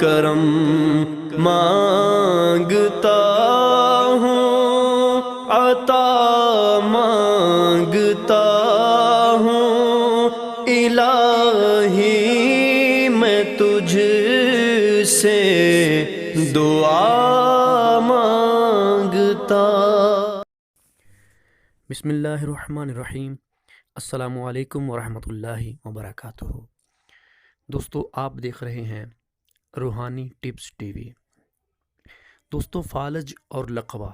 کرم مانگتا ہوں، عطا مانگتا ہوں، الہی میں تجھ سے دعا مانگتا۔ بسم اللہ الرحمن الرحیم۔ السلام علیکم ورحمۃ اللہ وبرکاتہ۔ دوستو، آپ دیکھ رہے ہیں روحانی ٹپس ٹی وی۔ دوستو، فالج اور لقوا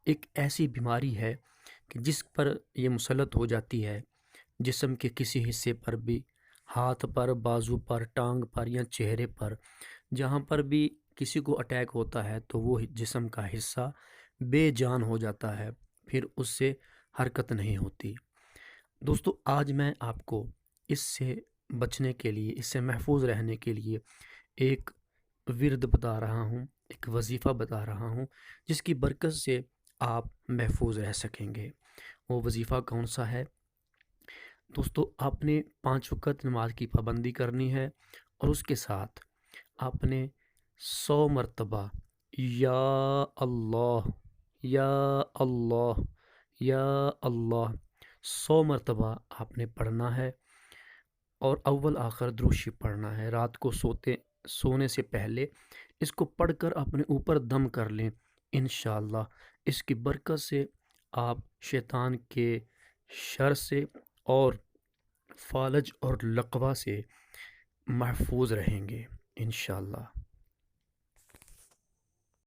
ایک ایسی بیماری ہے کہ جس پر یہ مسلط ہو جاتی ہے جسم کے کسی حصے پر بھی، ہاتھ پر، بازو پر، ٹانگ پر یا چہرے پر، جہاں پر بھی کسی کو اٹیک ہوتا ہے تو وہ جسم کا حصہ بے جان ہو جاتا ہے، پھر اس سے حرکت نہیں ہوتی۔ دوستو، آج میں آپ کو اس سے بچنے کے لیے، اس سے محفوظ رہنے کے لیے ایک ورد بتا رہا ہوں، ایک وظیفہ بتا رہا ہوں جس کی برکت سے آپ محفوظ رہ سکیں گے۔ وہ وظیفہ کون سا ہے؟ دوستو، آپ نے 5 وقت نماز کی پابندی کرنی ہے اور اس کے ساتھ آپ نے 100 مرتبہ یا اللہ یا اللہ یا اللہ 100 مرتبہ آپ نے پڑھنا ہے، اور اول آخر درود شریف پڑھنا ہے۔ رات کو سونے سے پہلے اس کو پڑھ کر اپنے اوپر دم کر لیں، انشاءاللہ اس کی برکت سے آپ شیطان کے شر سے اور فالج اور لقوا سے محفوظ رہیں گے انشاءاللہ۔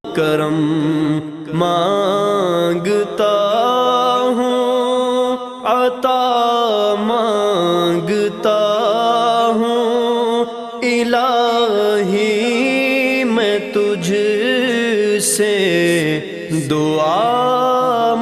کرم مانگتا ہوں، عطا مانگتا ہوں، الہی میں تجھ سے دعا